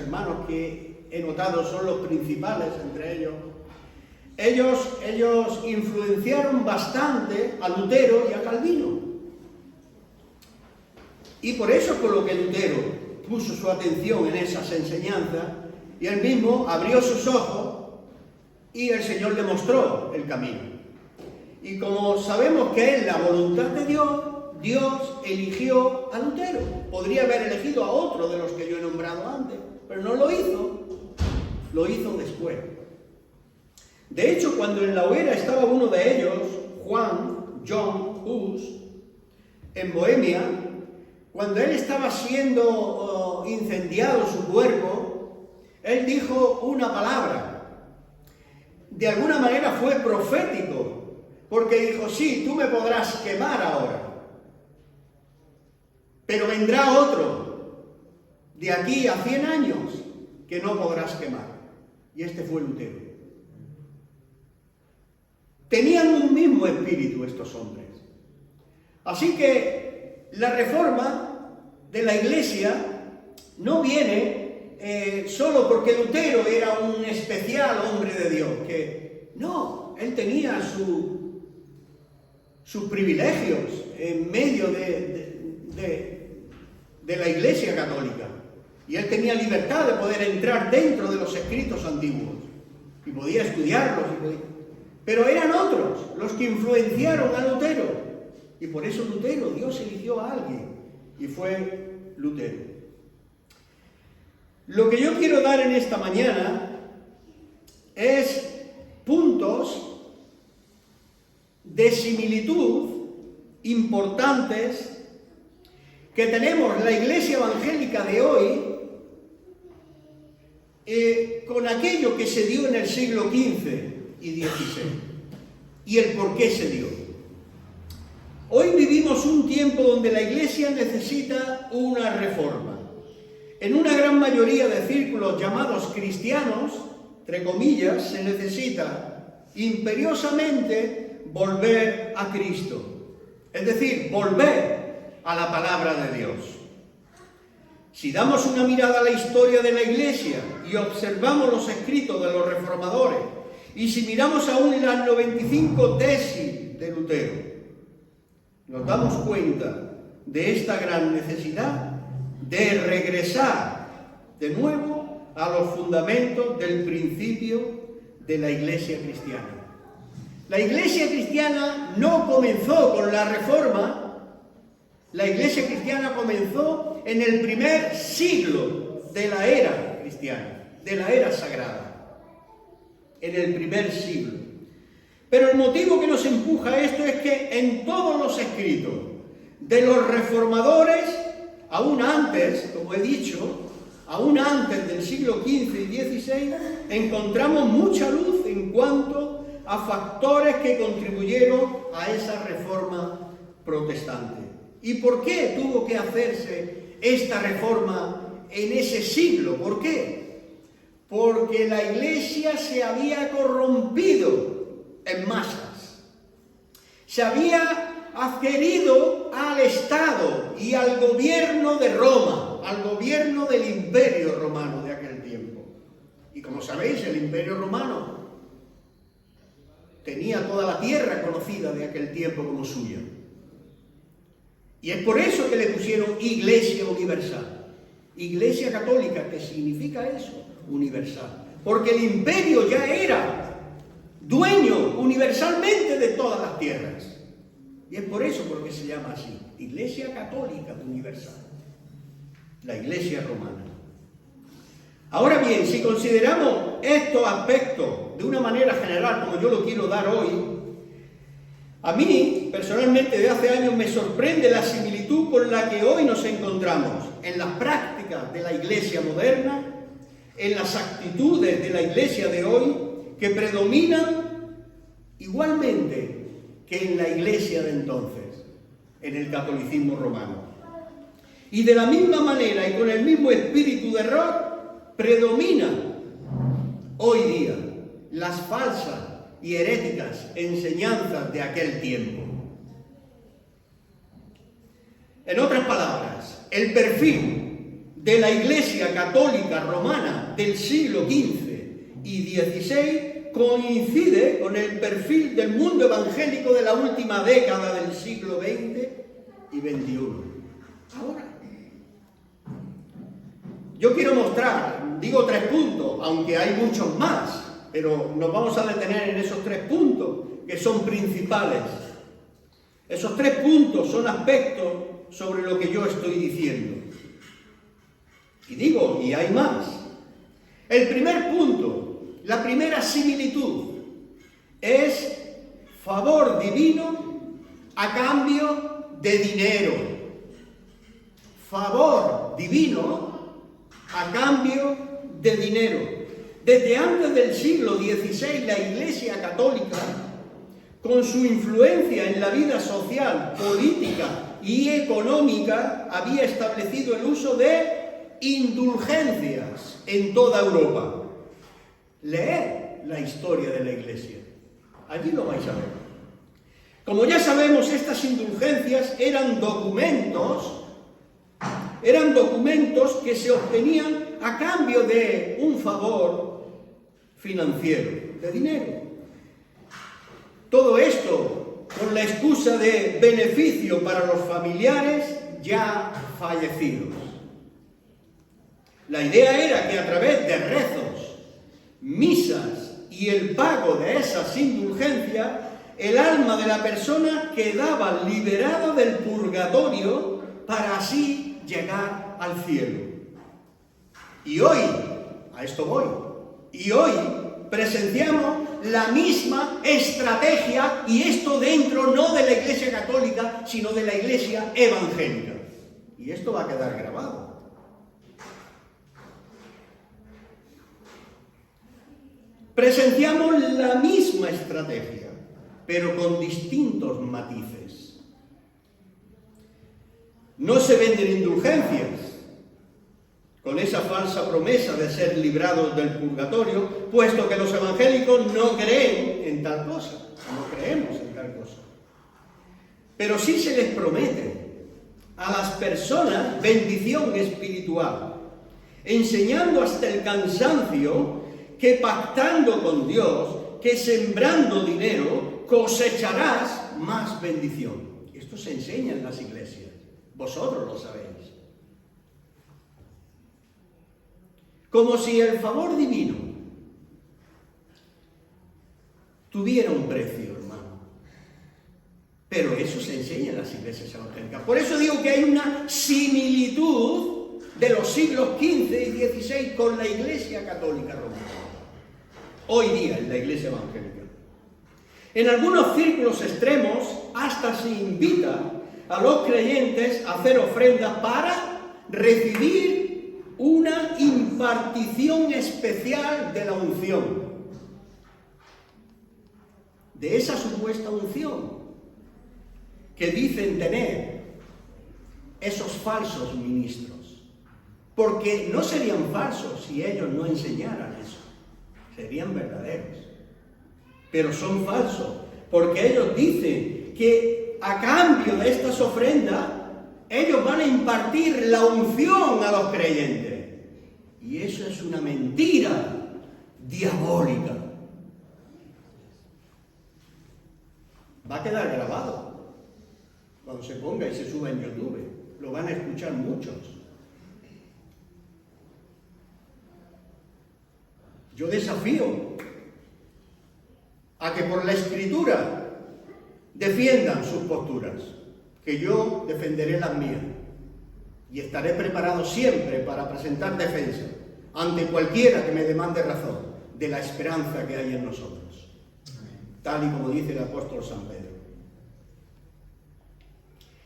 hermanos que he notado son los principales entre ellos, ellos influenciaron bastante a Lutero y a Calvino. Y por eso con lo que Lutero puso su atención en esas enseñanzas, y él mismo abrió sus ojos y el Señor le mostró el camino. Y como sabemos que es la voluntad de Dios, Dios eligió a Lutero. Podría haber elegido a otro de los que yo he nombrado antes, pero no lo hizo después. De hecho, cuando en la hoguera estaba uno de ellos, John Hus, en Bohemia, cuando él estaba siendo incendiado su cuerpo, él dijo una palabra. De alguna manera fue profético, porque dijo: sí, tú me podrás quemar ahora, pero vendrá otro de aquí a 100 años que no podrás quemar. Y este fue Lutero. Tenían un mismo espíritu estos hombres. Así que la reforma de la Iglesia no viene solo porque Lutero era un especial hombre de Dios, que no, él tenía sus privilegios en medio de la Iglesia católica, y él tenía libertad de poder entrar dentro de los escritos antiguos y podía estudiarlos, pero eran otros los que influenciaron a Lutero, y por eso Lutero, Dios eligió a alguien, y fue Lutero. Lo que yo quiero dar en esta mañana es puntos de similitud importantes que tenemos la Iglesia evangélica de hoy con aquello que se dio en el siglo XV y XVI, y el por qué se dio. Hoy vivimos un tiempo donde la Iglesia necesita una reforma. En una gran mayoría de círculos llamados cristianos, entre comillas, se necesita imperiosamente volver a Cristo. Es decir, volver a la palabra de Dios. Si damos una mirada a la historia de la Iglesia y observamos los escritos de los reformadores, y si miramos aún las 95 tesis de Lutero, nos damos cuenta de esta gran necesidad de regresar de nuevo a los fundamentos del principio de la Iglesia cristiana. La Iglesia cristiana no comenzó con la Reforma. La Iglesia cristiana comenzó en el primer siglo de la era cristiana, de la era sagrada. En el primer siglo. Pero el motivo que nos empuja a esto es que en todos los escritos de los reformadores, aún antes, como he dicho, aún antes del siglo XV y XVI, encontramos mucha luz en cuanto a factores que contribuyeron a esa reforma protestante. ¿Y por qué tuvo que hacerse esta reforma en ese siglo? ¿Por qué? Porque la Iglesia se había corrompido en masas. Se había adherido al Estado y al gobierno de Roma, al gobierno del Imperio Romano de aquel tiempo. Y como sabéis, el Imperio Romano tenía toda la tierra conocida de aquel tiempo como suya. Y es por eso que le pusieron Iglesia Universal. Iglesia Católica, ¿qué significa eso? Universal. Porque el imperio ya era dueño universalmente de todas las tierras. Y es por eso por que se llama así, Iglesia Católica Universal, la Iglesia Romana. Ahora bien, si consideramos estos aspectos de una manera general, como yo lo quiero dar hoy, a mí, personalmente, de hace años me sorprende la similitud con la que hoy nos encontramos en las prácticas de la Iglesia moderna, en las actitudes de la Iglesia de hoy, que predominan igualmente que en la Iglesia de entonces, en el catolicismo romano. Y de la misma manera y con el mismo espíritu de error, predominan hoy día las falsas y heréticas enseñanzas de aquel tiempo. En otras palabras, el perfil de la Iglesia Católica Romana del siglo XV y XVI coincide con el perfil del mundo evangélico de la última década del siglo XX y XXI. Ahora, yo quiero mostrar, digo 3 puntos, aunque hay muchos más, pero nos vamos a detener en esos 3 puntos que son principales. Esos 3 puntos son aspectos sobre lo que yo estoy diciendo. Y digo, y hay más. El primer punto, la primera similitud, es favor divino a cambio de dinero. Favor divino a cambio de dinero. Desde antes del siglo XVI, la Iglesia Católica, con su influencia en la vida social, política y económica, había establecido el uso de indulgencias en toda Europa. Leed la historia de la Iglesia. Allí lo vais a ver. Como ya sabemos, estas indulgencias eran documentos que se obtenían a cambio de un favor financiero, de dinero. Todo esto con la excusa de beneficio para los familiares ya fallecidos. La idea era que a través de rezos, misas y el pago de esas indulgencias, el alma de la persona quedaba liberada del purgatorio para así llegar al cielo. Y hoy, a esto voy, y hoy presenciamos la misma estrategia, y esto dentro no de la Iglesia Católica, sino de la Iglesia evangélica. Y esto va a quedar grabado. Presenciamos la misma estrategia, pero con distintos matices. No se venden indulgencias con esa falsa promesa de ser librados del purgatorio, puesto que los evangélicos no creen en tal cosa, no creemos en tal cosa. Pero sí se les promete a las personas bendición espiritual, enseñando hasta el cansancio que pactando con Dios, que sembrando dinero, cosecharás más bendición. Esto se enseña en las iglesias. Vosotros lo sabéis. Como si el favor divino tuviera un precio, hermano. Pero eso se enseña en las iglesias evangélicas. Por eso digo que hay una similitud de los siglos XV y XVI con la Iglesia Católica Romana. Hoy día en la Iglesia evangélica. En algunos círculos extremos hasta se invita a los creyentes a hacer ofrendas para recibir una impartición especial de la unción. De esa supuesta unción que dicen tener esos falsos ministros. Porque no serían falsos si ellos no enseñaran eso. Serían verdaderos. Pero son falsos, porque ellos dicen que a cambio de estas ofrendas, ellos van a impartir la unción a los creyentes. Y eso es una mentira diabólica. Va a quedar grabado cuando se ponga y se suba en YouTube. Lo van a escuchar muchos. Yo desafío a que por la Escritura defiendan sus posturas, que yo defenderé las mías y estaré preparado siempre para presentar defensa ante cualquiera que me demande razón de la esperanza que hay en nosotros, tal y como dice el apóstol San Pedro.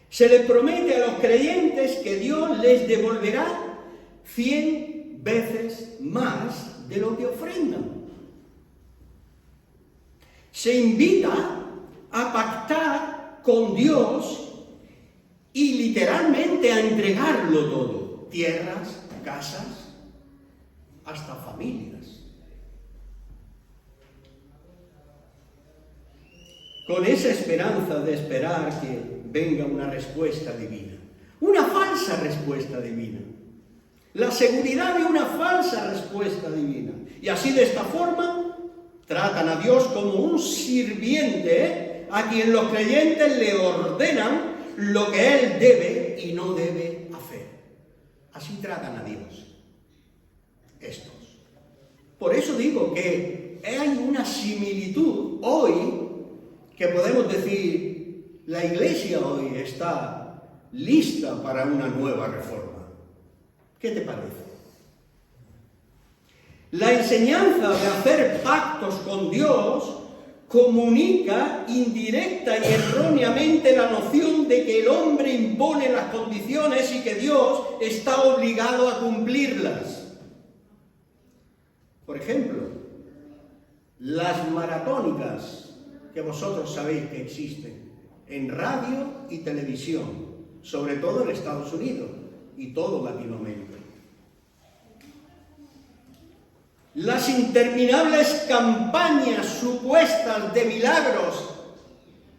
Se les promete a los creyentes que Dios les devolverá 100 veces más de lo que ofrendan. Se invita a pactar con Dios y literalmente a entregarlo todo. Tierras, casas, hasta familias. Con esa esperanza de esperar que venga una respuesta divina. Una falsa respuesta divina. la seguridad de una falsa respuesta divina. Y así, de esta forma, tratan a Dios como un sirviente a quien los creyentes le ordenan lo que Él debe y no debe hacer. Así tratan a Dios estos. Por eso digo que hay una similitud hoy que podemos decir, la Iglesia hoy está lista para una nueva reforma. ¿Qué te parece? La enseñanza de hacer pactos con Dios comunica indirecta y erróneamente la noción de que el hombre impone las condiciones y que Dios está obligado a cumplirlas. Por ejemplo, las maratónicas que vosotros sabéis que existen en radio y televisión, sobre todo en Estados Unidos y todo Latinoamérica. Las interminables campañas supuestas de milagros,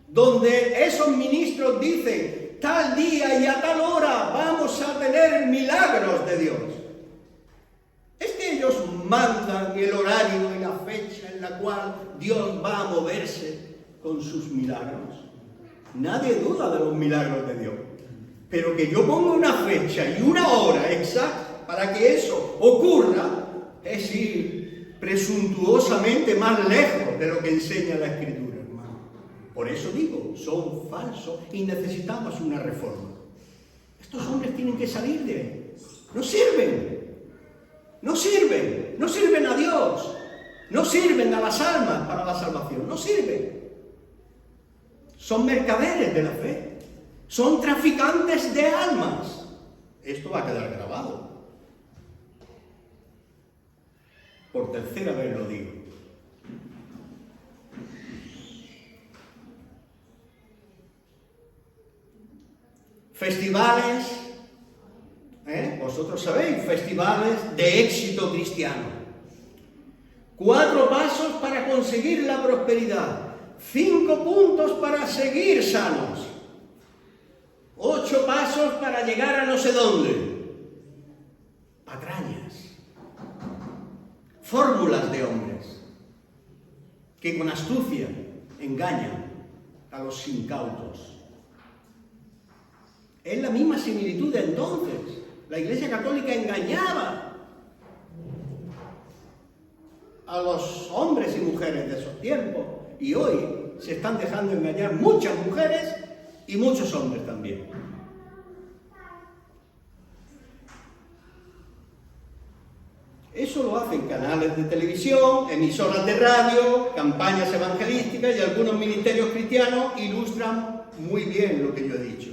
donde esos ministros dicen, tal día y a tal hora vamos a tener milagros de Dios. Es que ellos mandan el horario y la fecha en la cual Dios va a moverse con sus milagros. Nadie duda de los milagros de Dios. Pero que yo ponga una fecha y una hora exacta para que eso ocurra, es ir presuntuosamente más lejos de lo que enseña la Escritura, hermano. Por eso digo, son falsos y necesitamos una reforma. Estos hombres tienen que salir de ahí. No sirven. No sirven. No sirven a Dios. No sirven a las almas para la salvación. No sirven. Son mercaderes de la fe. Son traficantes de almas. Esto va a quedar grabado. Por tercera vez lo digo. Festivales, vosotros sabéis, festivales de éxito cristiano. 4 pasos para conseguir la prosperidad. 5 puntos para seguir sanos. 8 pasos para llegar a no sé dónde. Patrañas. Fórmulas de hombres que con astucia engañan a los incautos. Es la misma similitud de entonces. La Iglesia Católica engañaba a los hombres y mujeres de esos tiempos, y hoy se están dejando engañar muchas mujeres y muchos hombres también. Eso lo hacen canales de televisión, emisoras de radio, campañas evangelísticas, y algunos ministerios cristianos ilustran muy bien lo que yo he dicho.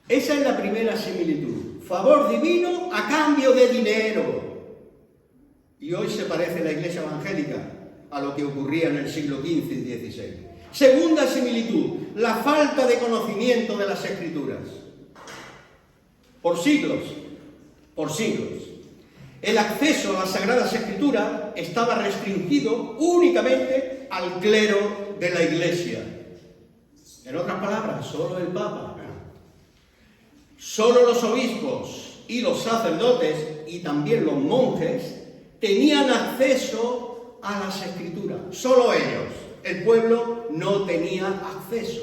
Esa es la primera similitud. Favor divino a cambio de dinero. Y hoy se parece la Iglesia evangélica a lo que ocurría en el siglo XV y XVI. Segunda similitud, la falta de conocimiento de las Escrituras. Por siglos, el acceso a las Sagradas Escrituras estaba restringido únicamente al clero de la Iglesia. En otras palabras, solo el Papa. Solo los obispos y los sacerdotes, y también los monjes, tenían acceso a las Escrituras. Solo ellos. El pueblo no tenía acceso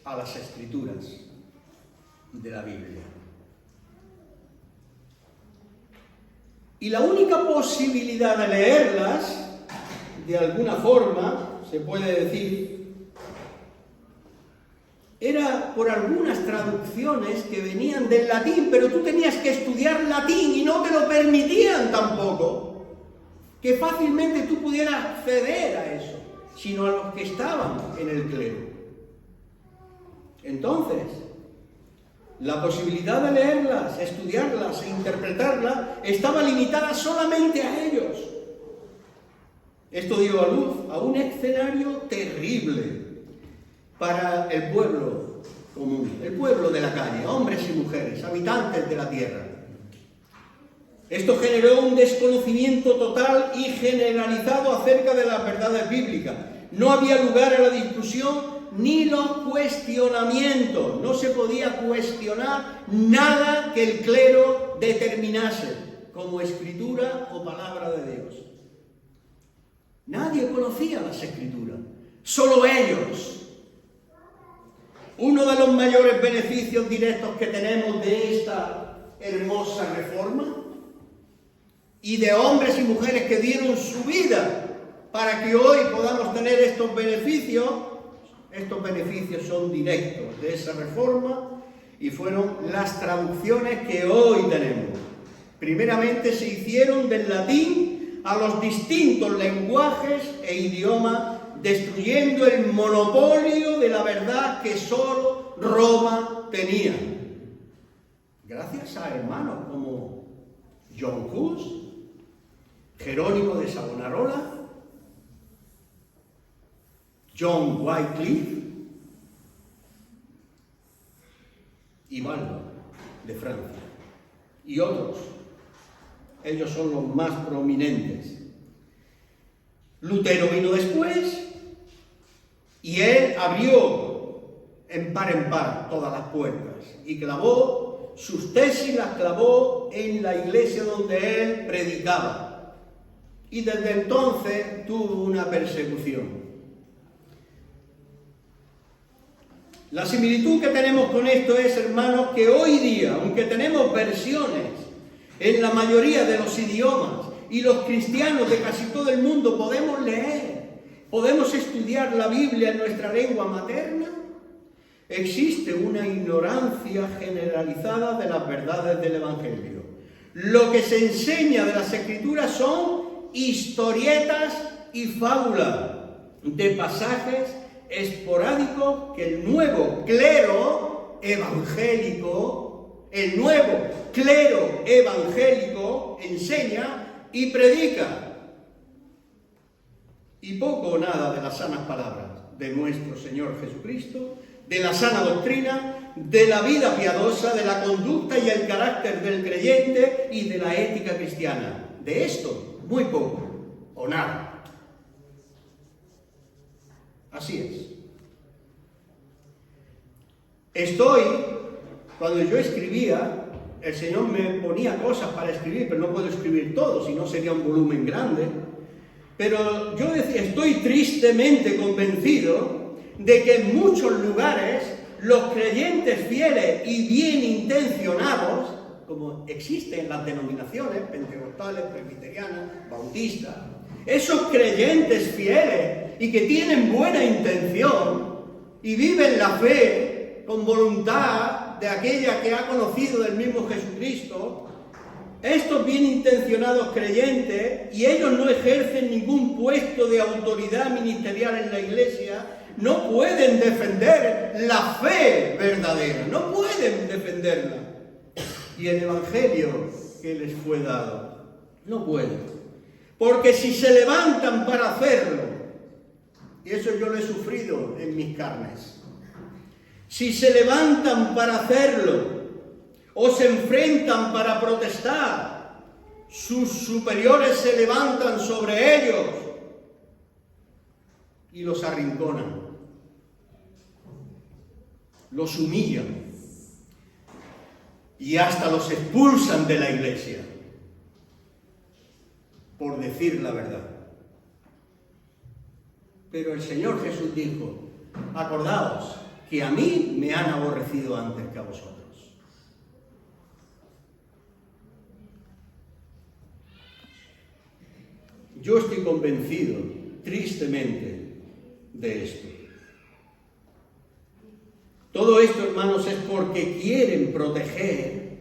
a las Escrituras de la Biblia. Y la única posibilidad de leerlas, de alguna forma, se puede decir, era por algunas traducciones que venían del latín, pero tú tenías que estudiar latín y no te lo permitían tampoco, que fácilmente tú pudieras acceder a eso, sino a los que estaban en el clero. Entonces, la posibilidad de leerlas, estudiarlas e interpretarlas estaba limitada solamente a ellos. Esto dio a luz a un escenario terrible para el pueblo común, el pueblo de la calle, hombres y mujeres, habitantes de la tierra. Esto generó un desconocimiento total y generalizado acerca de las verdades bíblicas. No había lugar a la discusión ni los cuestionamientos. No se podía cuestionar nada que el clero determinase como escritura o palabra de Dios. Nadie conocía las escrituras, solo ellos. Uno de los mayores beneficios directos que tenemos de esta hermosa reforma y de hombres y mujeres que dieron su vida para que hoy podamos tener estos beneficios son directos de esa reforma y fueron las traducciones que hoy tenemos. Primeramente se hicieron del latín a los distintos lenguajes e idiomas, destruyendo el monopolio de la verdad que solo Roma tenía. Gracias a hermanos como John Hus, Jerónimo de Savonarola, John Wycliffe y Baldo de Francia y otros. Ellos son los más prominentes. Lutero vino después y él abrió en par todas las puertas y clavó sus tesis, las clavó en la iglesia donde él predicaba. Y desde entonces tuvo una persecución. La similitud que tenemos con esto es, hermanos, que hoy día, aunque tenemos versiones en la mayoría de los idiomas y los cristianos de casi todo el mundo podemos leer, podemos estudiar la Biblia en nuestra lengua materna, existe una ignorancia generalizada de las verdades del Evangelio. Lo que se enseña de las Escrituras son historietas y fábulas de pasajes esporádicos que el nuevo clero evangélico enseña y predica. Y poco o nada de las sanas palabras de nuestro Señor Jesucristo, de la sana doctrina, de la vida piadosa, de la conducta y el carácter del creyente y de la ética cristiana. De esto, muy poco o nada. Así es. Cuando yo escribía, el Señor me ponía cosas para escribir, pero no puedo escribir todo, si no sería un volumen grande. Pero yo decía, estoy tristemente convencido de que en muchos lugares los creyentes fieles y bien intencionados, como existen en las denominaciones pentecostales, presbiterianas, bautistas, esos creyentes fieles y que tienen buena intención y viven la fe con voluntad de aquella que ha conocido del mismo Jesucristo, estos bien intencionados creyentes, y ellos no ejercen ningún puesto de autoridad ministerial en la iglesia, no pueden defender la fe verdadera, no pueden defenderla. Y el evangelio que les fue dado, no pueden. Porque si se levantan para hacerlo, y eso yo lo he sufrido en mis carnes, si se levantan para hacerlo o se enfrentan para protestar, sus superiores se levantan sobre ellos y los arrinconan, los humillan y hasta los expulsan de la iglesia por decir la verdad. Pero el Señor Jesús dijo, acordaos que a mí me han aborrecido antes que a vosotros. Yo estoy convencido, tristemente, de esto. Todo esto, hermanos, es porque quieren proteger.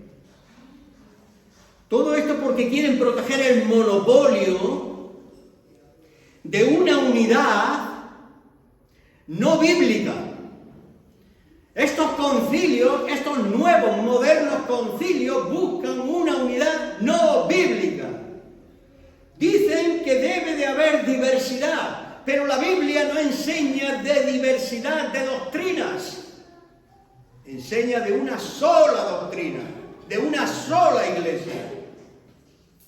Todo esto porque quieren proteger el monopolio de una unidad no bíblica. Estos concilios, estos nuevos, modernos concilios, buscan una unidad no bíblica. Dicen que debe de haber diversidad, pero la Biblia no enseña de diversidad de doctrinas. Enseña de una sola doctrina, de una sola iglesia.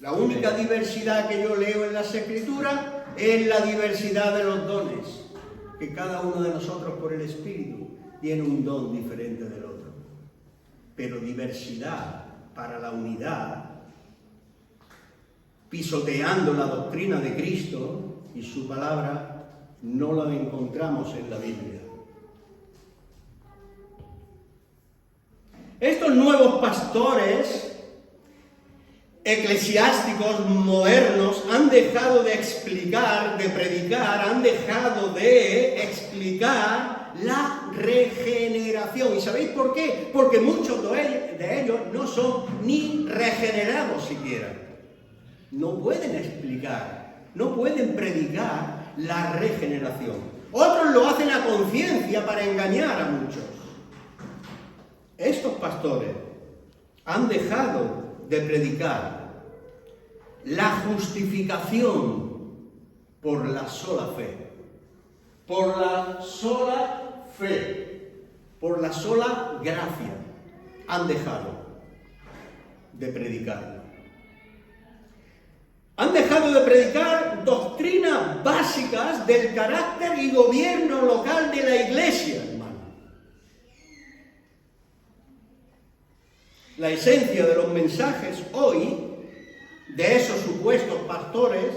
La única diversidad que yo leo en las Escrituras es la diversidad de los dones. que cada uno de nosotros por el Espíritu tiene un don diferente del otro. Pero diversidad para la unidad, pisoteando la doctrina de Cristo y su palabra, no la encontramos en la Biblia. Estos nuevos pastores eclesiásticos modernos han dejado de explicar, de predicar, han dejado de explicar la regeneración. ¿Y sabéis por qué? Porque muchos de ellos no son ni regenerados siquiera. No pueden explicar, no pueden predicar la regeneración. Otros lo hacen a conciencia para engañar a muchos. Estos pastores han dejado de predicar la justificación por la sola fe, por la sola fe, por la sola gracia. Han dejado de predicarlo. Han dejado de predicar doctrinas básicas del carácter y gobierno local de la Iglesia, hermano. La esencia de los mensajes hoy de esos supuestos pastores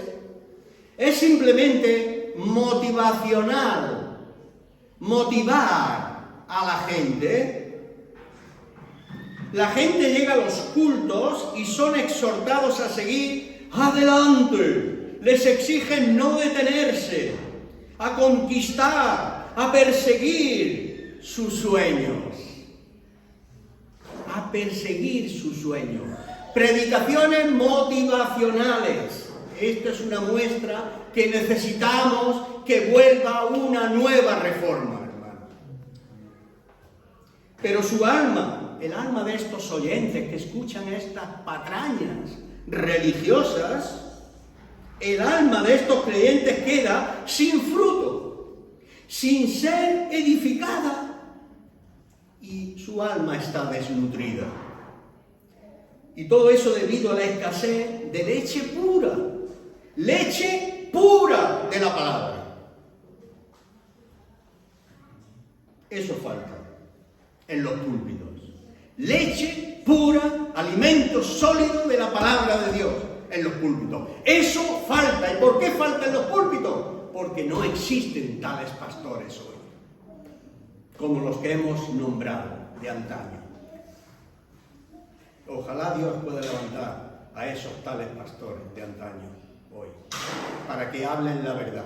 es simplemente motivacional, motivar a la gente. La gente llega a los cultos y son exhortados a seguir adelante. Les exigen no detenerse, a conquistar, a perseguir sus sueños. A perseguir sus sueños. Predicaciones motivacionales. Esto es una muestra que necesitamos que vuelva una nueva reforma, hermano. Pero su alma, el alma de estos oyentes que escuchan estas patrañas religiosas, el alma de estos creyentes queda sin fruto, sin ser edificada. Y su alma está desnutrida. Y todo eso debido a la escasez de leche pura de la palabra. Eso falta en los púlpitos. Leche pura, alimento sólido de la palabra de Dios en los púlpitos. Eso falta. ¿Y por qué falta en los púlpitos? Porque no existen tales pastores hoy, como los que hemos nombrado de antaño. Ojalá Dios pueda levantar a esos tales pastores de antaño hoy, para que hablen la verdad.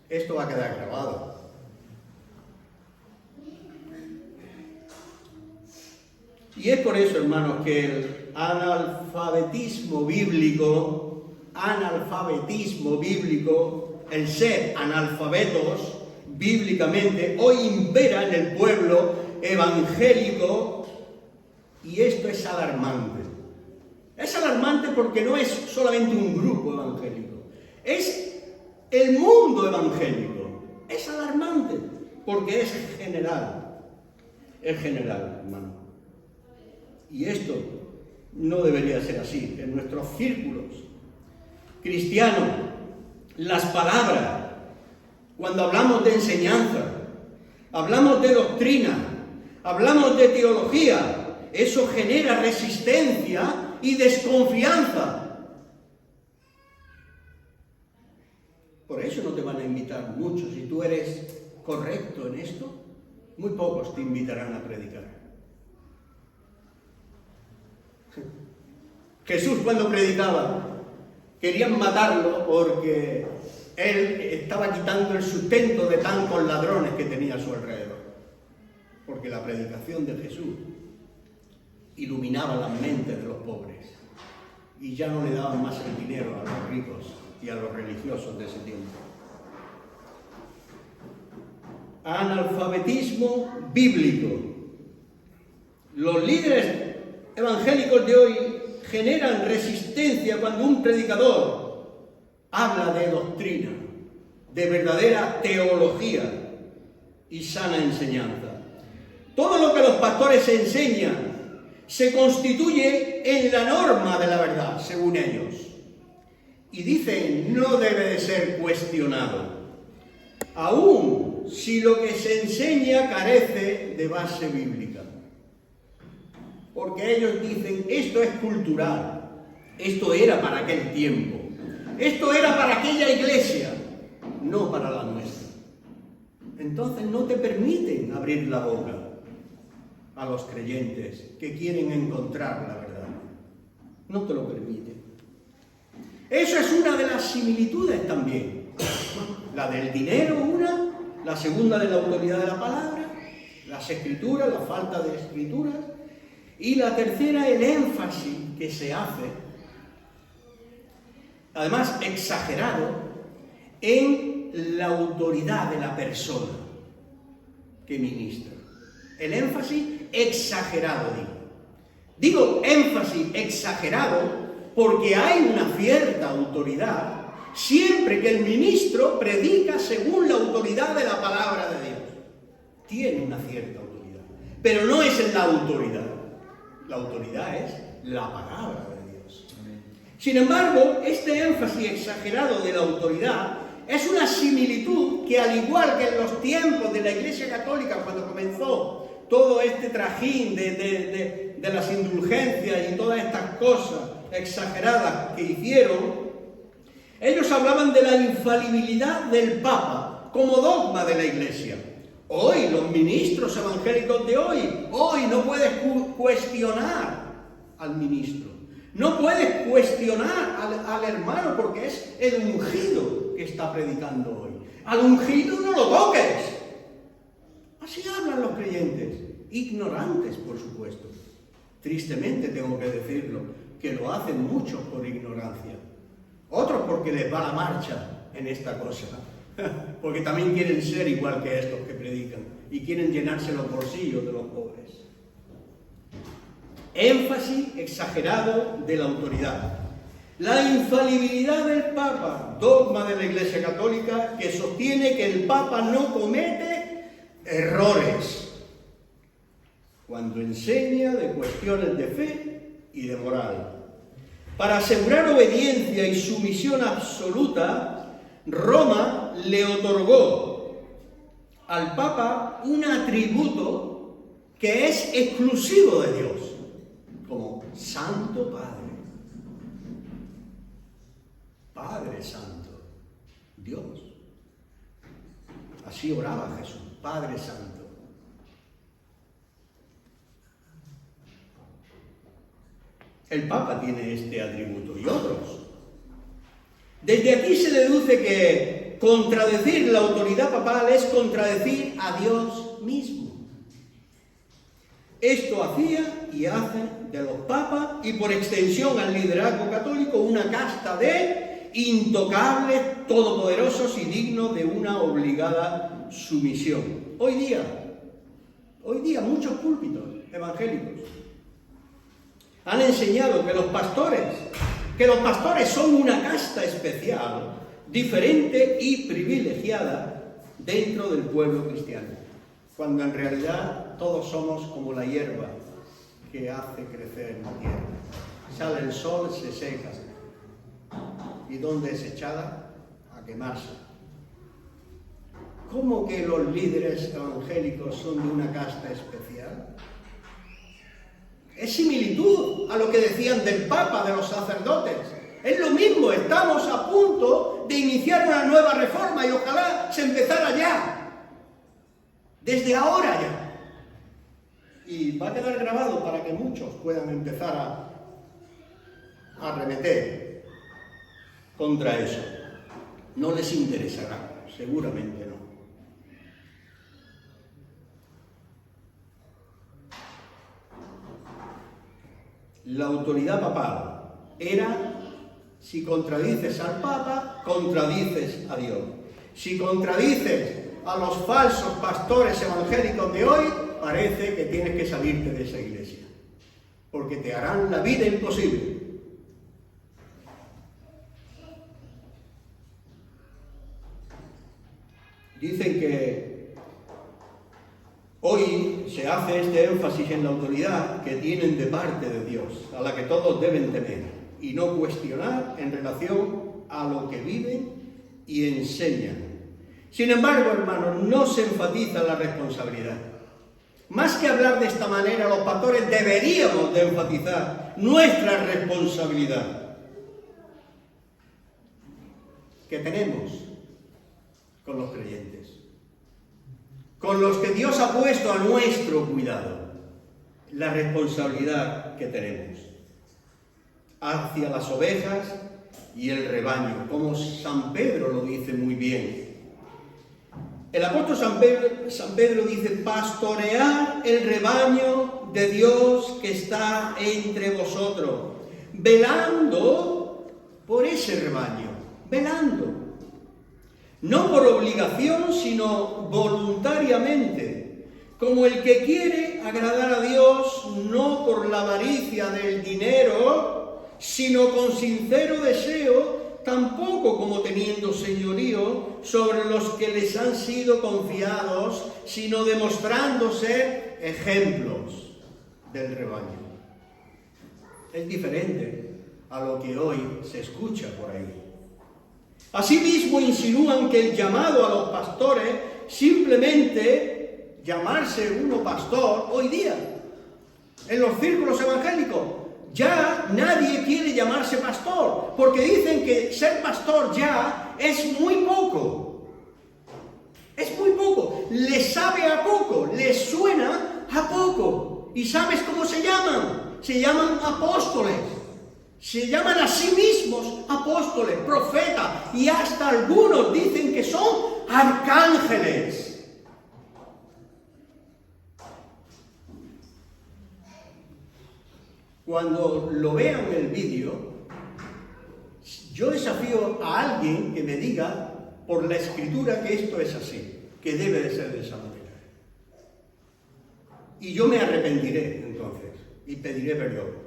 Esto va a quedar grabado. Y es por eso, hermanos, que el analfabetismo bíblico, el ser analfabetos, bíblicamente, hoy impera en el pueblo evangélico, y esto es alarmante. Es alarmante porque no es solamente un grupo evangélico, es el mundo evangélico. Es alarmante porque es general, hermano. Y esto no debería ser así. En nuestros círculos cristianos, las palabras, cuando hablamos de enseñanza, hablamos de doctrina, hablamos de teología, eso genera resistencia y desconfianza. Por eso no te van a invitar muchos. Si tú eres correcto en esto, muy pocos te invitarán a predicar. Jesús, cuando predicaba, querían matarlo porque él estaba quitando el sustento de tantos ladrones que tenía a su alrededor. Porque la predicación de Jesús iluminaba las mentes de los pobres y ya no le daban más el dinero a los ricos y a los religiosos de ese tiempo. Analfabetismo bíblico. Los líderes evangélicos de hoy generan resistencia cuando un predicador habla de doctrina, de verdadera teología y sana enseñanza. Todo lo que los pastores enseñan se constituye en la norma de la verdad, según ellos. Y dicen, no debe de ser cuestionado. Aún si lo que se enseña carece de base bíblica. Porque ellos dicen, esto es cultural, esto era para aquel tiempo, esto era para aquella iglesia, no para la nuestra. Entonces no te permiten abrir la boca a los creyentes que quieren encontrar la verdad. No te lo permiten. Eso es una de las similitudes también. La del dinero, una, la segunda de la autoridad de la palabra, las escrituras, la falta de escrituras, y la tercera, el énfasis que se hace, además exagerado, en la autoridad de la persona que ministra. El énfasis exagerado, digo énfasis exagerado porque hay una cierta autoridad siempre que el ministro predica según la autoridad de la palabra de Dios. Tiene una cierta autoridad, pero no es la autoridad. La autoridad es la palabra de Dios. Sin embargo, este énfasis exagerado de la autoridad es una similitud que, al igual que en los tiempos de la Iglesia Católica, cuando comenzó todo este trajín de las indulgencias y todas estas cosas exageradas que hicieron, ellos hablaban de la infalibilidad del Papa como dogma de la Iglesia. Hoy, los ministros evangélicos de hoy no puedes cuestionar al ministro. No puedes cuestionar al hermano porque es el ungido que está predicando hoy. Al ungido no lo toques. Así hablan los creyentes, ignorantes por supuesto. Tristemente tengo que decirlo, que lo hacen muchos por ignorancia. Otros porque les va la marcha en esta cosa. Porque también quieren ser igual que estos que predican y quieren llenarse los bolsillos de los pobres. Énfasis exagerado de la autoridad. La infalibilidad del Papa, dogma de la Iglesia Católica que sostiene que el Papa no comete errores cuando enseña de cuestiones de fe y de moral. Para asegurar obediencia y sumisión absoluta, Roma le otorgó al Papa un atributo que es exclusivo de Dios, como Santo Padre. Padre Santo, Dios. Así oraba Jesús, Padre Santo. El Papa tiene este atributo y otros. Desde aquí se deduce que contradecir la autoridad papal es contradecir a Dios mismo. Esto hacía y hace de los papas y por extensión al liderazgo católico una casta de intocables, todopoderosos y dignos de una obligada sumisión. Hoy día muchos púlpitos evangélicos han enseñado que los pastores son una casta especial, diferente y privilegiada dentro del pueblo cristiano, cuando en realidad todos somos como la hierba que hace crecer la tierra. Sale el sol, se seca. ¿Y dónde es echada? A quemarse. ¿Cómo que los líderes evangélicos son de una casta especial? Es similitud a lo que decían del Papa, de los sacerdotes. Es lo mismo, estamos a punto de iniciar una nueva reforma y ojalá se empezara ya. Desde ahora ya. Y va a quedar grabado para que muchos puedan empezar a arremeter contra eso. No les interesará, seguramente no. La autoridad papal era, si contradices al Papa, contradices a Dios. Si contradices a los falsos pastores evangélicos de hoy, parece que tienes que salirte de esa iglesia, porque te harán la vida imposible. Dicen que hoy se hace este énfasis en la autoridad que tienen de parte de Dios, a la que todos deben tener, y no cuestionar en relación a lo que viven y enseñan. Sin embargo, hermanos, no se enfatiza la responsabilidad. Más que hablar de esta manera, los pastores deberíamos de enfatizar nuestra responsabilidad que tenemos con los creyentes, con los que Dios ha puesto a nuestro cuidado, la responsabilidad que tenemos hacia las ovejas y el rebaño, como San Pedro lo dice muy bien. El apóstol San Pedro dice: pastoread el rebaño de Dios que está entre vosotros, velando por ese rebaño, velando. No por obligación, sino voluntariamente, como el que quiere agradar a Dios, no por la avaricia del dinero, sino con sincero deseo, tampoco como teniendo señorío sobre los que les han sido confiados, sino demostrando ser ejemplos del rebaño. Es diferente a lo que hoy se escucha por ahí. Asimismo, insinúan que el llamado a los pastores, simplemente llamarse uno pastor, hoy día, en los círculos evangélicos, ya nadie quiere llamarse pastor, porque dicen que ser pastor ya es muy poco. Es muy poco. Les sabe a poco, les suena a poco. ¿Y sabes cómo se llaman? Se llaman apóstoles. Se llaman a sí mismos apóstoles, profetas, y hasta algunos dicen que son arcángeles. Cuando lo vean en el vídeo, yo desafío a alguien que me diga por la escritura que esto es así, que debe de ser de esa manera. Y yo me arrepentiré entonces y pediré perdón.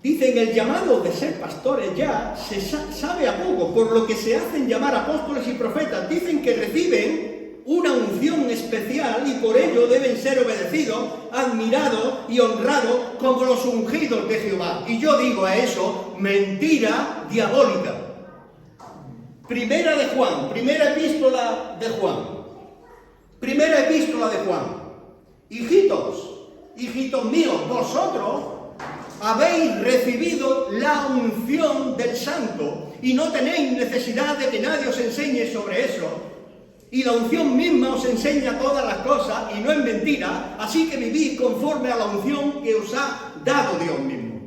Dicen el llamado de ser pastores ya se sabe a poco, por lo que se hacen llamar apóstoles y profetas. Dicen que reciben una unción especial y por ello deben ser obedecidos, admirados y honrados como los ungidos de Jehová. Y yo digo a eso, mentira diabólica. Primera de Juan, primera epístola de Juan. Primera epístola de Juan. Hijitos míos, vosotros habéis recibido la unción del Santo y no tenéis necesidad de que nadie os enseñe sobre eso. Y la unción misma os enseña todas las cosas y no es mentira, así que vivid conforme a la unción que os ha dado Dios mismo.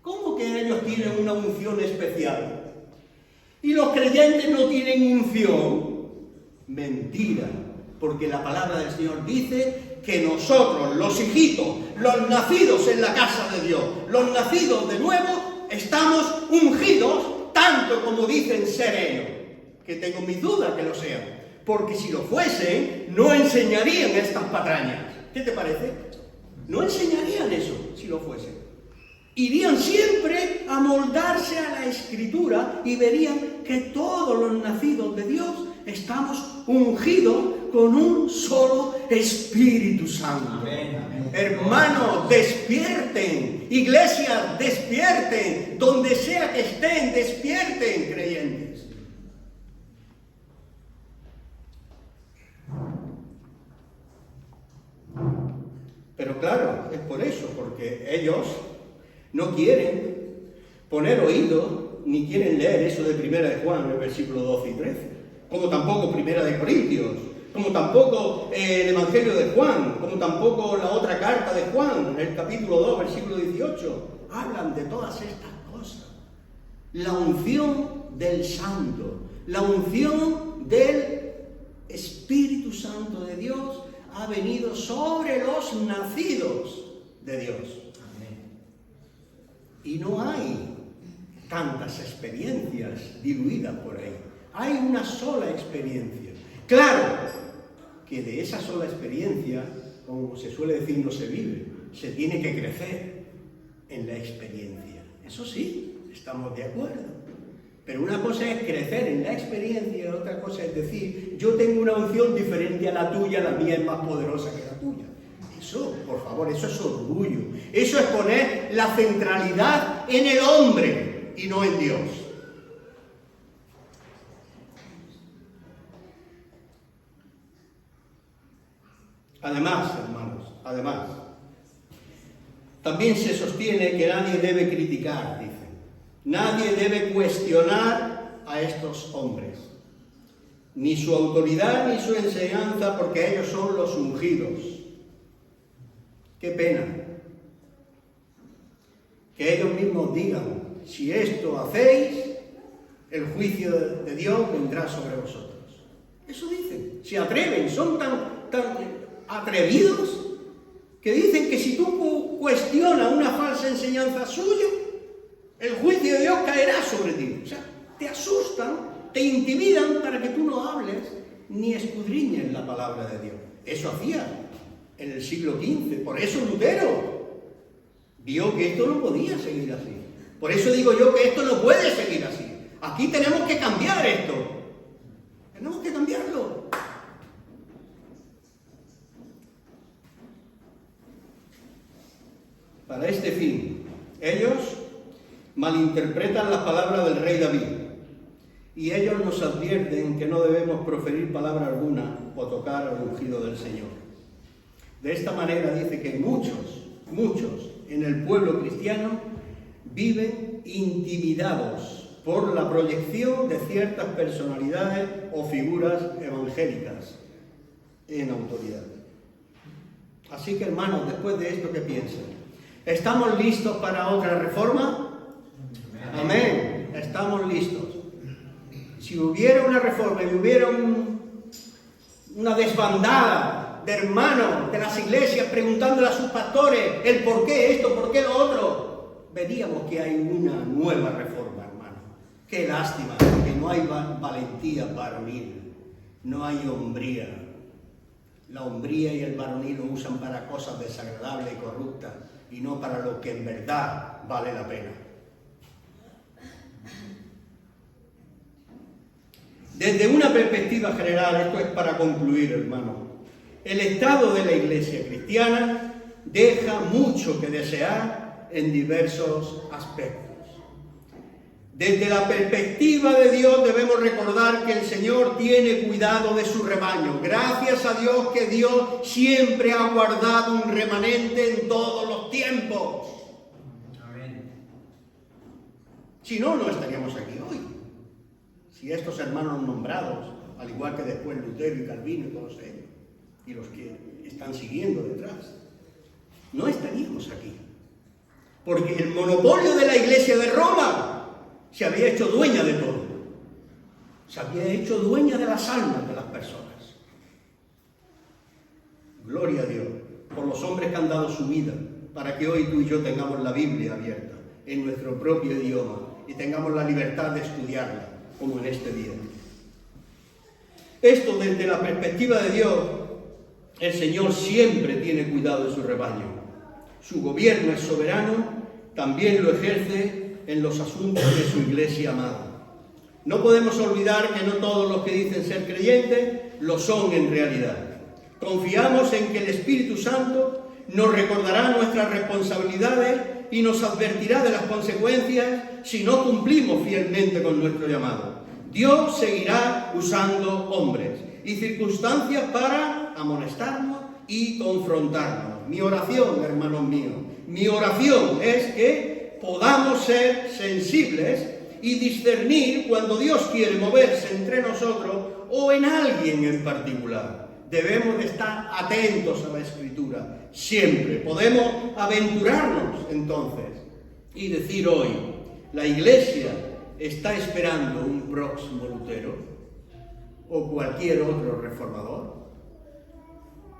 ¿Cómo que ellos tienen una unción especial? ¿Y los creyentes no tienen unción? Mentira, porque la palabra del Señor dice que nosotros, los hijitos, los nacidos en la casa de Dios, los nacidos de nuevo, estamos ungidos, tanto como dicen ser ellos, que tengo mis dudas que lo sean, porque si lo fuesen, no enseñarían estas patrañas. ¿Qué te parece? No enseñarían eso si lo fuesen. Irían siempre a moldarse a la Escritura y verían que todos los nacidos de Dios estamos ungidos con un solo Espíritu Santo. Amén. Hermanos, despierten. Iglesias, despierten. Donde sea que estén, despierten, creyentes. Pero claro, es por eso, porque ellos no quieren poner oído ni quieren leer eso de Primera de Juan, el versículo 12 y 13, como tampoco Primera de Corintios, como tampoco el Evangelio de Juan, como tampoco la otra carta de Juan, el capítulo 2, versículo 18, hablan de todas estas cosas. La unción del Santo, la unción del Espíritu Santo de Dios ha venido sobre los nacidos de Dios. Y no hay tantas experiencias diluidas por ahí. Hay una sola experiencia. Claro que de esa sola experiencia, como se suele decir, no se vive. Se tiene que crecer en la experiencia. Eso sí, estamos de acuerdo. Pero una cosa es crecer en la experiencia y otra cosa es decir, yo tengo una unción diferente a la tuya, la mía es más poderosa que la tuya. Eso, por favor, eso es orgullo. Eso es poner la centralidad en el hombre y no en Dios. Además, hermanos, también se sostiene que nadie debe criticar, dicen. Nadie debe cuestionar a estos hombres. Ni su autoridad ni su enseñanza, porque ellos son los ungidos. Qué pena. Que ellos mismos digan, si esto hacéis, el juicio de Dios vendrá sobre vosotros. Eso dicen. Se atreven, son tan atrevidos que dicen que si tú cuestionas una falsa enseñanza suya, el juicio de Dios caerá sobre ti. O sea, te asustan, te intimidan para que tú no hables ni escudriñes la palabra de Dios. Eso hacía en el siglo XV. Por eso Lutero vio que esto no podía seguir así. Por eso digo yo que esto no puede seguir así. Aquí tenemos que cambiar esto. Tenemos que cambiarlo. Para este fin, ellos malinterpretan las palabras del rey David y ellos nos advierten que no debemos proferir palabra alguna o tocar al ungido del Señor. De esta manera dice que muchos en el pueblo cristiano viven intimidados por la proyección de ciertas personalidades o figuras evangélicas en autoridad. Así que, hermanos, después de esto, ¿qué piensan? ¿Estamos listos para otra reforma? Amén. Estamos listos. Si hubiera una reforma y hubiera una desbandada de hermanos de las iglesias preguntándole a sus pastores el por qué esto, por qué lo otro, veríamos que hay una nueva reforma, hermano. Qué lástima, que no hay valentía varonil, no hay hombría. La hombría y el varonil lo usan para cosas desagradables y corruptas y no para lo que en verdad vale la pena. Desde una perspectiva general, esto es para concluir, hermano, el estado de la iglesia cristiana deja mucho que desear en diversos aspectos. Desde la perspectiva de Dios debemos recordar que el Señor tiene cuidado de su rebaño. Gracias a Dios que Dios siempre ha guardado un remanente en todos los tiempos. Amén. Si no, no estaríamos aquí hoy. Si estos hermanos nombrados, al igual que después Lutero y Calvino y todos ellos, y los que están siguiendo detrás, no estaríamos aquí. Porque el monopolio de la Iglesia de Roma se había hecho dueña de todo. Se había hecho dueña de las almas de las personas. Gloria a Dios por los hombres que han dado su vida para que hoy tú y yo tengamos la Biblia abierta en nuestro propio idioma y tengamos la libertad de estudiarla, como en este día. Esto desde la perspectiva de Dios, el Señor siempre tiene cuidado de su rebaño. Su gobierno es soberano, también lo ejerce en los asuntos de su iglesia amada. No podemos olvidar que no todos los que dicen ser creyentes lo son en realidad. Confiamos en que el Espíritu Santo nos recordará nuestras responsabilidades y nos advertirá de las consecuencias si no cumplimos fielmente con nuestro llamado. Dios seguirá usando hombres y circunstancias para amonestarnos y confrontarnos. Mi oración, hermanos míos, mi oración es que podamos ser sensibles y discernir cuando Dios quiere moverse entre nosotros o en alguien en particular. Debemos de estar atentos a la Escritura, siempre. Podemos aventurarnos entonces y decir hoy, la Iglesia está esperando un próximo Lutero o cualquier otro reformador.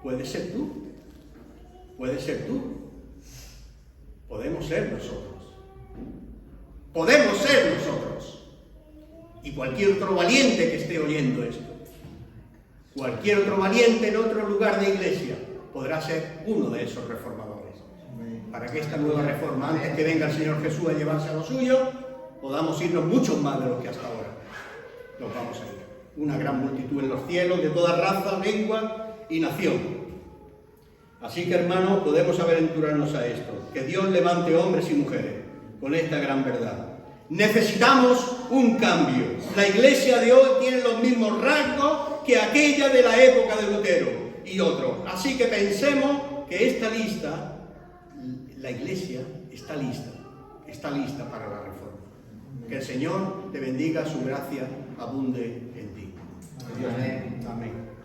Puede ser tú, puede ser tú, podemos ser nosotros. Podemos ser nosotros y cualquier otro valiente que esté oyendo esto. Cualquier otro valiente en otro lugar de iglesia podrá ser uno de esos reformadores. Para que esta nueva reforma, antes que venga el Señor Jesús a llevarse a lo suyo, podamos irnos muchos más de los que hasta ahora nos vamos a ir. Una gran multitud en los cielos, de toda raza, lengua y nación. Así que, hermanos, podemos aventurarnos a esto, que Dios levante hombres y mujeres con esta gran verdad. Necesitamos un cambio. La iglesia de hoy tiene los mismos rasgos que aquella de la época de Lutero y otros. Así que pensemos que esta lista, la iglesia está lista para la reforma. Que el Señor te bendiga, su gracia abunde en ti. Amén. Amén.